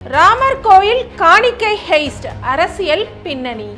ராமர் கோயில் காணிக்கை ஹெய்ஸ்ட் அரசியல் பின்னணி.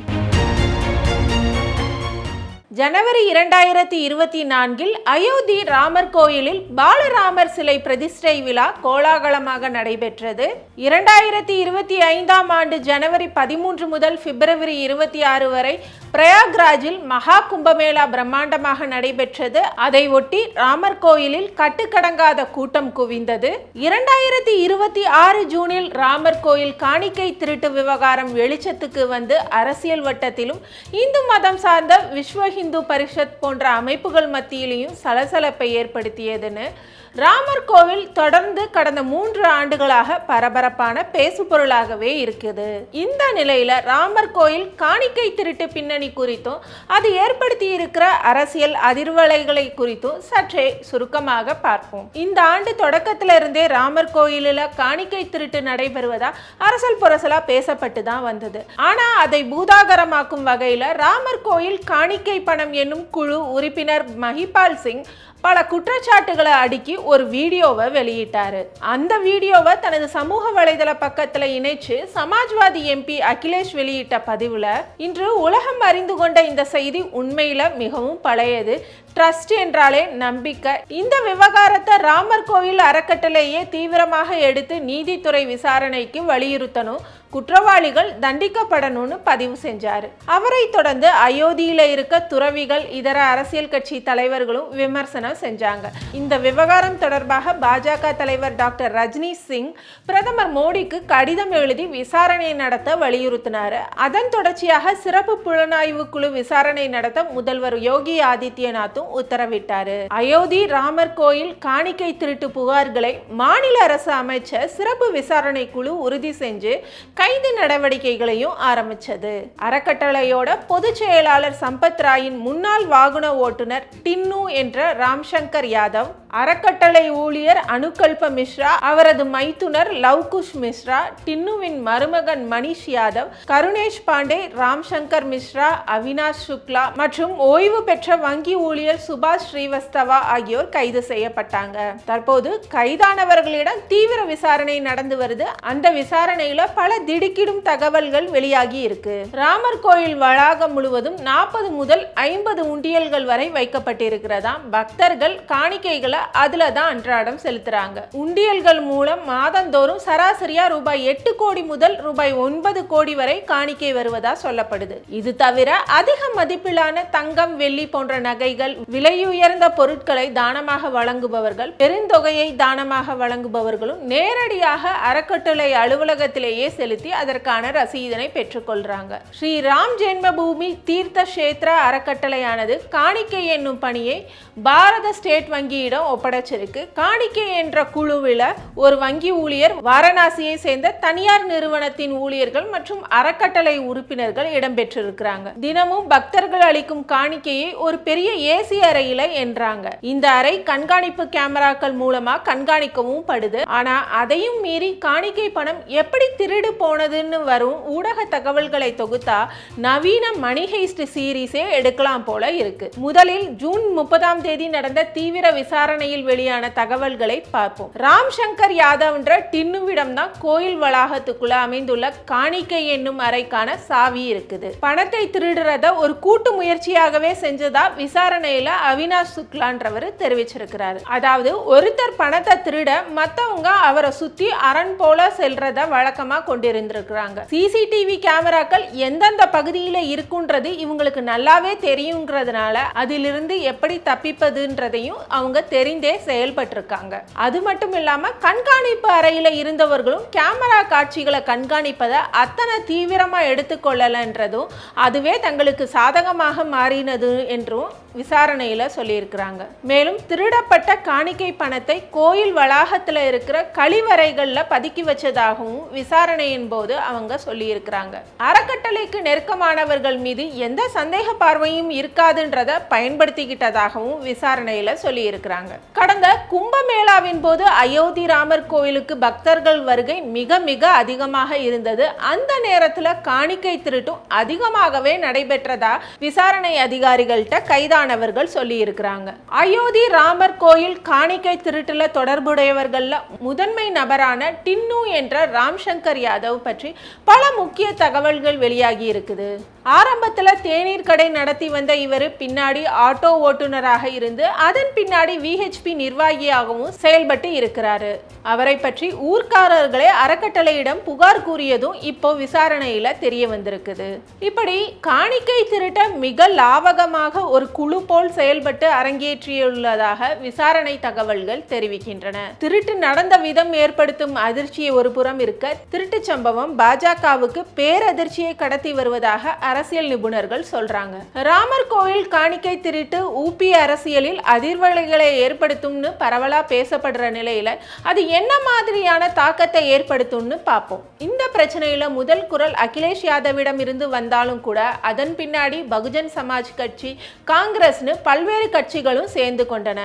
ஜனவரி 2024 அயோத்தி ராமர் கோயிலில் பாலராமர் சிலை பிரதிஷ்டை விழா கோலாகலமாக நடைபெற்றது. 2025 ஆண்டு ஜனவரி 13 முதல் பிப்ரவரி 26 வரை பிரயாக்ராஜில் மகா கும்பமேளா பிரம்மாண்டமாக நடைபெற்றது. அதை ஒட்டி ராமர் கோயிலில் கட்டுக்கடங்காத கூட்டம் குவிந்தது. 2026 ஜூனில் ராமர் கோயில் காணிக்கை திருட்டு விவகாரம் வெளிச்சத்துக்கு வந்து அரசியல் வட்டத்திலும் இந்து மதம் சார்ந்த விஸ்வ இந்து பரிஷத் போன்ற அமைப்புகள் மத்தியிலையும் சலசலப்பை ஏற்படுத்தியதுன்னு ராமர் கோவில் தொடர்ந்து கடந்த 3 ஆண்டுகளாக பரபரப்பான பேசுபொருளாகவே இருக்குது. இந்த நிலையில ராமர் கோயில் காணிக்கை திருட்டு பின்னணி குறித்தும் அது ஏற்படுத்தி இருக்கிற அரசியல் அதிர்வலைகளை குறித்தும் சற்றே சுருக்கமாக பார்ப்போம். இந்த ஆண்டு தொடக்கத்திலிருந்தே ராமர் கோயிலில் காணிக்கை திருட்டு நடைபெறுவதா அரசல் புரசலா பேசப்பட்டு தான் வந்தது. ஆனா அதை பூதாகரமாக்கும் வகையில ராமர் கோயில் காணிக்கை பணம் என்னும் குழு உறுப்பினர் மஹிபால் சிங் பல குற்றச்சாட்டுகளை அடுக்கி ஒரு வீடியோவை வெளியிட்டாரு. அந்த வீடியோவை தனது சமூக வலைதள பக்கத்துல இணைச்சு சமாஜ்வாதி எம்பி அகிலேஷ் வெளியிட்ட பதிவுல, இன்று உலகம் அறிந்து கொண்ட இந்த செய்தி உண்மையில மிகவும் பழையது. ட்ரஸ்ட் என்றாலே நம்பிக்கை. இந்த விவகாரத்தை ராமர் கோயில் அறக்கட்டளையே தீவிரமாக எடுத்து நீதித்துறை விசாரணைக்கு வலியுறுத்தணும், குற்றவாளிகள் தண்டிக்கப்படணும்னு பதிவு செஞ்சாரு. அவரை தொடர்ந்து அயோத்தியில இருக்க துறவிகள் இதர அரசியல் கட்சி தலைவர்களும் விமர்சனம் செஞ்சாங்க. இந்த விவகாரம் தொடர்பாக பாஜக தலைவர் டாக்டர் ரஜினிஷ் சிங் பிரதமர் மோடிக்கு கடிதம் எழுதி விசாரணை நடத்த வலியுறுத்தினார். அதன் தொடர்ச்சியாக சிறப்பு புலனாய்வு குழு விசாரணை நடத்த முதல்வர் யோகி ஆதித்யநாத்தும் உத்தரவிட்டார். அயோத்தி ராமர் கோயில் காணிக்கை திருட்டு புகார்களை மாநில அரசு அமைச்ச சிறப்பு விசாரணை குழு உறுதி செஞ்சு கைது நடவடிக்கைகளையும் ஆரம்பிச்சது. அறக்கட்டளையோட பொதுச் செயலாளர் சம்பத் ராயின் முன்னாள் வாகன ஓட்டுநர் டின்னு என்ற ராம்சங்கர் யாதவ், அறக்கட்டளை ஊழியர் அனுகல்ப மிஸ்ரா, அவரது மைத்துனர் லவ்குஷ் மிஸ்ரா, டின்னுவின் மருமகன் மணிஷ் யாதவ், கருணேஷ் பாண்டே, ராம்சங்கர் மிஸ்ரா, அவினாஷ் சுக்லா மற்றும் ஓய்வு பெற்ற வங்கி ஊழியர் சுபாஷ் ஸ்ரீவஸ்தவா ஆகியோர் கைது செய்யப்பட்டாங்க. தற்போது கைதானவர்களிடம் தீவிர விசாரணை நடந்து வருது. அந்த விசாரணையில பல திடுக்கிடும் தகவல்கள் வெளியாகி இருக்கு. ராமர் கோயில் வளாகம் முழுவதும் 40 முதல் 50 உண்டியல்கள் வரை வைக்கப்பட்டிருக்கிறதா. பக்தர்கள் காணிக்கைகளை அதுல தான் அன்றாடம் செலுத்துறாங்க. உண்டியல்கள் மூலம் மாதந்தோறும் சராசரியா ரூபாய் 8 கோடி முதல் ரூபாய் 9 கோடி வரை காணிக்கை வருவதா சொல்லப்படுது. இது தவிர அதிக மதிப்பிலான தங்கம், வெள்ளி போன்ற நகைகள், விலையுயர்ந்த பொருட்களை தானமாக வழங்குபவர்கள், பெருந்தொகையை தானமாக வழங்குபவர்களும் நேரடியாக அறக்கட்டளை அலுவலகத்திலேயே செலுத்தி அதற்கான ரசீதனை பெற்றுக்கொள்றாங்க. ஸ்ரீ ராம் ஜென்மபூமி தீர்த்த கஷேத்திர அறக்கட்டளையானது காணிக்கை என்னும் பணியை பாரத ஸ்டேட் வங்கியிடம் ஒப்படைச்சிருக்கு. காணிக்கை என்ற குழுவில் ஒரு வங்கி ஊழியர், வாரணாசியை சேர்ந்த தனியார் நிறுவனத்தின் ஊழியர்கள் மற்றும் அறக்கட்டளை உறுப்பினர்கள் இடம்பெற்றிருக்கிறாங்க. தினமும் பக்தர்கள் அளிக்கும் காணிக்கையை ஒரு பெரிய ஏசி அறையில என்றாங்க. இந்த அறை கண்காணிப்பு கேமராக்கள் மூலமா கண்காணிக்கவும் படுது. ஆனா அதையும் மீறி காணிக்கை பணம் எப்படி திருடு போனதுன்னு வரும் ஊடக தகவல்களை தொகுத்தா நவீன மணி ஹெய்ஸ்ட் சீரீஸே எடுக்கலாம் போல இருக்கு. முதலில் ஜூன் 30 நடந்த தீவிர விசாரணையில் வெளியான தகவல்களை பார்ப்போம். ராம்சங்கர் யாதவ் என்ற டின்னுவிடம் தான் கோயில் வளாகத்துக்குள்ள அமைந்துள்ள காணிக்கை என்னும் அறைக்கான சாவி இருக்குது. பணத்தை திருடுறத ஒரு கூட்டு முயற்சியாகவே செஞ்சதா விசாரணையில அவினாஷ் சுக்லான்றவர் தெரிவிச்சிருக்கிறாரு. அதாவது ஒருத்தர் பணத்தை திருட மத்தவங்க அவரை சுத்தி அரண் போல செல்றத வழக்கமா கொண்டிருந்திருக்கிறாங்க. சிசிடிவி கேமராக்கள் எந்தெந்த பகுதியில இருக்குன்றது இவங்களுக்கு நல்லாவே தெரியுங்கிறதுனால அதிலிருந்து எப்படி தப்பிப்பதுன்றதையும் அவங்க தெரிந்தே செயல்பட்டு இருக்காங்க. அது மட்டும் இல்லாம கண்காணிப்பு அறையில இருந்தவர்களும் கேமரா காட்சிகளை கண்காணிப்பதை அத்தனை தீவிரமா எடுத்துக்கொள்ளலன்றதும் அதுவே தங்களுக்கு சாதகமாக மாறினது என்றும் விசாரணையில சொல்லியிருக்கிறாங்க. மேலும் திருடப்பட்ட காணிக்கை பணத்தை கோயில் வளாகத்தில் இருக்கிற கழிவறைகள்ல பதுக்கி வச்சதாகவும் விசாரணையின் போது அவங்க சொல்லியிருக்கிறாங்க. அறக்கட்டளைக்கு நெருக்கமானவர்கள் மீது எந்த சந்தேக பார்வையும் இருக்காதுன்றத பயன்படுத்திக்கிட்டதாகவும் விசாரணையில சொல்லியிருக்கிறாங்க. கடந்த கடந்த கும்பமேளாவின் போது அயோத்தி ராமர் கோயிலுக்கு பக்தர்கள் வருகை மிக மிக அதிகமாக இருந்தது. அந்த நேரத்தில் காணிக்கை திருட்டும் அதிகமாகவே நடைபெற்றதா விசாரணை அதிகாரிகள்கிட்ட கைதானவர்கள் சொல்லி இருக்கிறாங்க. அயோத்தி ராமர் கோயில் காணிக்கை திருட்டுல தொடர்புடையவர்கள்ல முதன்மை நபரான டின்னு என்ற ராம்சங்கர் யாதவ் பற்றி பல முக்கிய தகவல்கள் வெளியாகி இருக்குது. ஆரம்பத்துல தேநீர் கடை நடத்தி வந்த இவர் பின்னாடி ஆட்டோ ஓட்டுநராக இருந்து அதன் பின்னாடி VHP நிர்வாகியாகவும் செயல்பட்டு இருக்கிறாரு. அவரை பற்றி ஊர்க்காரர்களே அறக்கட்டளையிடம் புகார் கூறியதும் இப்போ விசாரணையில தெரிய வந்திருக்குது. இப்படி காணிக்கை திருட்ட மிக லாவகமாக ஒரு குழு போல் செயல்பட்டு அரங்கேற்றியுள்ளதாக விசாரணை தகவல்கள் தெரிவிக்கின்றன. திருட்டு நடந்த விதம் ஏற்படுத்தும் அதிர்ச்சியை ஒரு புறம் இருக்க, திருட்டு சம்பவம் பாஜகவுக்கு பேரதிர்ச்சியை கடத்தி வருவதாக அரசியல் நிபுணர்கள் சொல்றாங்க. ராமர் கோயில் காணிக்கை திருட்டு ஊபி அரசியலில் அதிர்வலைகளை ஏற்படுத்தும்னு பரவலா பேசப்படுற நிலையில அது என்ன மாதிரியான தாக்கத்தை ஏற்படுத்தும்னு பார்ப்போம். இந்த பிரச்சனையில முதல் குரல் அகிலேஷ் யாதவிடம் இருந்து வந்தாலும் கூட அதன் பின்னாடி பகுஜன் சமாஜ் கட்சி, காங்கிரஸ்னு பல்வேறு கட்சிகளும் சேர்ந்து கொண்டன.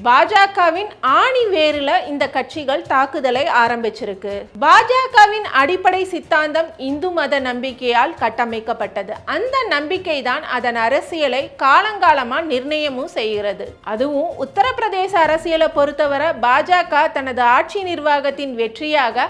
பாஜகவின் ஆணி வேரில் இந்த கட்சிகள் தாக்குதலை ஆரம்பிச்சிருக்கு. பாஜகவின் அடிப்படை சித்தாந்தம் இந்து மத நம்பிக்கையால் கட்டமைக்கப்பட்டது. அந்த நம்பிக்கை தான் அதன் அரசியலை காலங்காலமா நிர்ணயமும் செய்கிறது. அதுவும் உத்தரப்பிரதேச அரசியலை பொறுத்தவரை பாஜக தனது ஆட்சி நிர்வாகத்தின் வெற்றியாக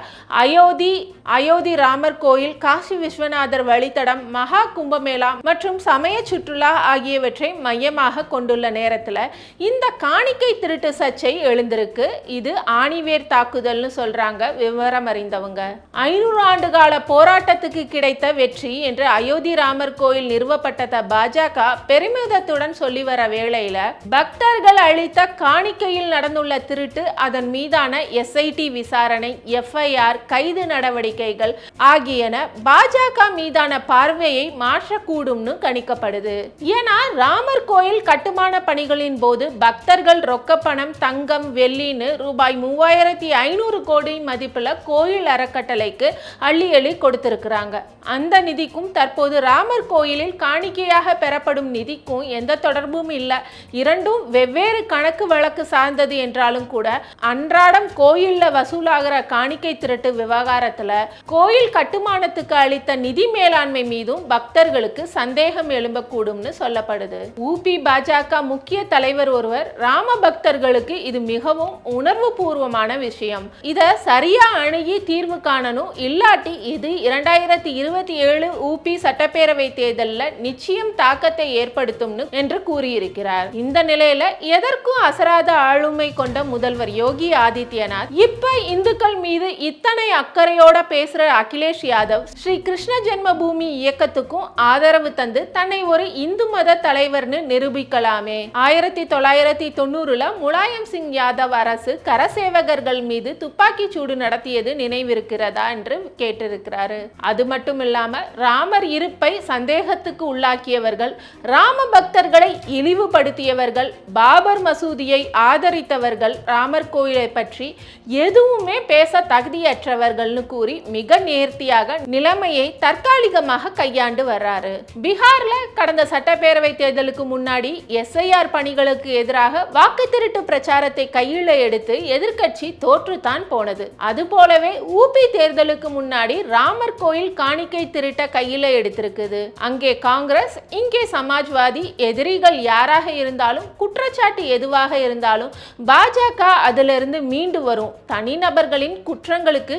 அயோத்தி ராமர் கோயில், காசி விஸ்வநாதர் வழித்தடம், மகா கும்பமேளா மற்றும் சமய சுற்றுலா ஆகியவற்றை மையமாக கொண்டுள்ள நேரத்தில் இந்த காணிக்கை திருட்டு சர்ச்சை எழுந்திருக்கு. இது ஆணிவேர் தாக்குதல்னு சொல்றாங்க விவரம் அறிந்தவங்க. 500 ஆண்டு கால போராட்டத்துக்கு கிடைத்த வெற்றி என்று அயோத்தி ராமர் கோயில் நிறுவப்பட்டதை பாஜக பெருமிதத்துடன் சொல்லி வர வேளையில பக்தர்கள் அளித்த காணிக்கையில் நடந்துள்ள திருட்டு, அதன் மீதான SIT விசாரணை, FIR, கைது நடவடிக்கைகள் ஆகியன பாஜக மீதான பார்வையை மாற்றக்கூடும்னு கணிக்கப்படுது. ஏன்னா ராமர் கோயில் கட்டுமான பணிகளின் போது பக்தர்கள் ரொக்க பணம், தங்கம், வெள்ளின்னு ரூபாய் 3500 கோடி மதிப்புல கோயில் அறக்கட்டளைக்கு அள்ளி கொடுத்திருக்கிறாங்க. அந்த நிதிக்கும் தற்போது ராமர் கோயிலில் காணிக்கையாக பெறப்படும் நிதிக்கும் எந்த தொடர்பும் இல்லை. இரண்டும் வெவ்வேறு கணக்கு வழக்கு சார்ந்தது என்றாலும் கூட அன்றாடம் கோயில்ல வசூலாகிற காணிக்கை திருட்டு விவகாரத்துல கோயில் கட்டுமானத்துக்கு அளித்த நிதி மேலாண்மை மீதும் பக்தர்களுக்கு சந்தேகம் எழும்பக்கூடும்னு சொல்லப்படுது. ஊபி பாஜக முக்கிய தலைவர் ஒருவர் ராம பக்தர்களுக்கு இது மிகவும் உணர்வு பூர்வமான விஷயம், இத சரியா அணுகி தீர்வு காணணும், இல்லாட்டி இது 2027 ஊபி சட்டப்பேரவை தேர்தலில் நிச்சயம் தாக்கத்தை ஏற்படுத்தும் என்று கூறியிருக்கிறார். இந்த நிலையில எதற்கும் அசராத ஆளுமை கொண்ட முதல்வர் யோகி ஆதித்யநாத் இப்ப இந்துக்கள் மீது இத்தனை அக்கறையோட பேசுற அகிலேஷ் யாதவ் ஸ்ரீ கிருஷ்ண ஜென்மபூமி இயக்கத்துக்கும் ஆதரவு தந்து தன்னை ஒரு இந்து மத தலைவர்னு நிரூபிக்கலாமே. 1990 முலாயம் சிங் யாதவ் அரசு கரசேவகர்கள் மீது துப்பாக்கி சூடு நடத்தியது நினைவிருக்கிறதா என்று கேட்டிருக்கிறாரு. அது மட்டும் இல்லாம ராமர் இருப்பை சந்தேகத்துக்கு உள்ளாக்கியவர்கள், ராம பக்தர்களை இழிவுபடுத்தியவர்கள், பாபர் மசூதியை ஆதரித்தவர்கள், ராமர் கோயிலை பற்றி எதுவுமே பேச தகுதியற்றவர்கள்னு கூறி மிக நேர்த்தியாக நிலைமையை தற்காலிகமாக கையாண்டு வர்றாரு. பீகார்ல கடந்த சட்டப்பேரவை தேர்தலுக்கு முன்னாடி SIR பணிகளுக்கு எதிராக வாக்கு திருட்டு பிரச்சாரத்தை கையில எடுத்து எதிர்க்கட்சி தோற்றுத்தான் போனது. அது போலவே ஊபி தேர்தலுக்கு முன்னாடி ராமர் கோயில் காணிக்கை திருட்ட கையில எடுத்திருக்குது. அங்கே காங்கிரஸ், இங்கே சமாஜ்வாதி, எதிரிகள் யாராக இருந்தாலும், குற்றச்சாட்டு எதுவாக இருந்தாலும் பாஜக அதிலிருந்து மீண்டு வரும். தனிநபர்களின் குற்றங்களுக்கு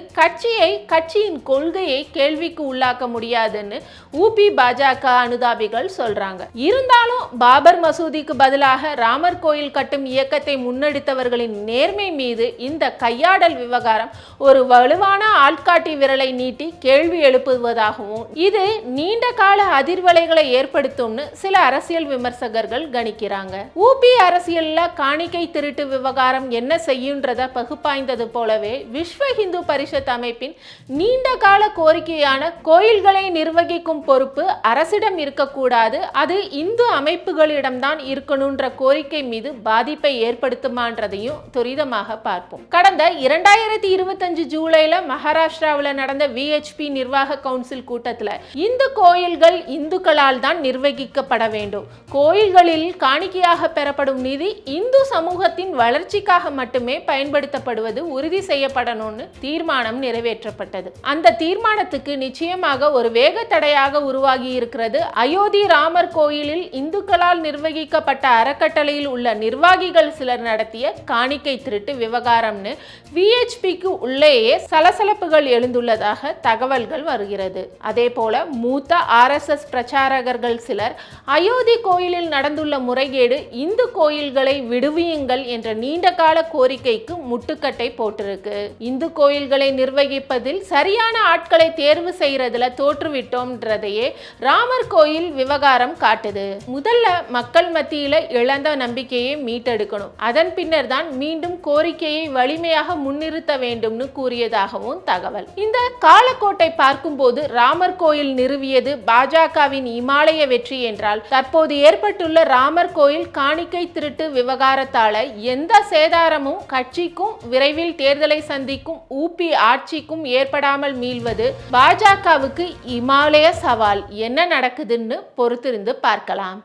கட்சியின் கொள்கையை கேள்விக்கு உள்ளாக்க முடியாதுன்னு ஊபி பாஜக அனுதாபிகள் சொல்றாங்க. இருந்தாலும் பாபர் மசூதிக்கு பதிலாக ராமர் கோயில் கட்டும் இயக்கத்தை முன்னெடுத்தவர்களின் நேர்மை மீது இந்த கையாடல் விவகாரம் ஒரு வலுவான ஆள்காட்டி விரலை நீட்டி கேள்வி எழுப்புவதாகவும் இது நீண்ட கால அதிர்வலைகளை ஏற்படுத்தும்னு சில அரசியல் விமர்சகர்கள் கணிக்கிறாங்க. ஊபி அரசியல்ல காணிக்கை திருட்டு விவகாரம் என்ன செய்யுன்றத பகுப்பாய்ந்தது போலவே விஸ்வ இந்து பரிஷத் அமைப்பின் நீண்ட கால கோரிக்கையான கோயில்களை நிர்வகிக்கும் பொறுப்பு அரசிடம் இருக்கக்கூடாது, அது இந்து அமைப்புகளிடம்தான் இருக்கணும்ன்ற கோரிக்கை மீது பாதிப்பை ஏற்படுத்துமான்றதையும் துரிதமாக பார்ப்போம். கடந்த 2025 ஜூலைல மகாராஷ்டிராவில் நடந்த VHP நிர்வாக கவுன்சில் கூட்டத்தில் இந்து கோயில்கள் இந்துக்களால் தான் நிர்வகிக்கப்பட வேண்டும், கோயில்களில் காணிக்கையாக பெறப்படும் நிதி இந்து சமூக சமூகத்தின் வளர்ச்சிக்காக மட்டுமே பயன்படுத்தப்படுவது உறுதி செய்யப்படணும்னு தீர்மானம் நிறைவேற்றப்பட்டது. அந்த தீர்மானத்துக்கு நிச்சயமாக ஒரு வேக தடையாக உருவாகி இருக்கிறது அயோத்தி ராமர் கோயிலில் இந்துக்களால் நிர்வகிக்கப்பட்ட அறக்கட்டளையில் உள்ள நிர்வாகிகள் சிலர் நடத்திய காணிக்கை திருட்டு விவகாரம்னு விஹெச்பிக்கு உள்ளேயே சலசலப்புகள் எழுந்துள்ளதாக தகவல்கள் வருகிறது. அதே போல மூத்த RSS பிரச்சாரகர்கள் சிலர் அயோத்தி கோயிலில் நடந்துள்ள முறைகேடு இந்து கோயில்களை விடுவியுங்கள் என்ற நீண்டகால கோரிக்கைக்கு முட்டுக்கட்டை போட்டிருக்கு. இந்து கோயில்களை நிர்வகிப்பதில் சரியான ஆட்களை தேர்வு செய்யறதுல தோற்றுவிட்டோம்ன்றதையே ராமர் கோயில் விவகாரம் காட்டுது. முதல்ல மக்கள் மத்தியில இழந்த நம்பிக்கையை மீட்டெடுக்கணும், அதன் பின்னர் தான் மீண்டும் கோரிக்கையை வலிமையாக முன்னிறுத்த வேண்டும்னு கூறியதாகவும் தகவல். இந்த காலக்கோட்டை பார்க்கும்போது ராமர் கோயில் நிறுவியது பாஜகவின் இமாலய வெற்றி என்றால், தற்போது ஏற்பட்டுள்ள ராமர் கோயில் காணிக்கை திருட்டு விவகாரத்தால எந்த சேதாரமும் கட்சிக்கும் விரைவில் தேர்தலை சந்திக்கும் ஊபி ஆட்சிக்கும் ஏற்படாமல் மீள்வது பாஜகவுக்கு இமாலய சவால். என்ன நடக்குதுன்னு பொறுத்திருந்து பார்க்கலாம்.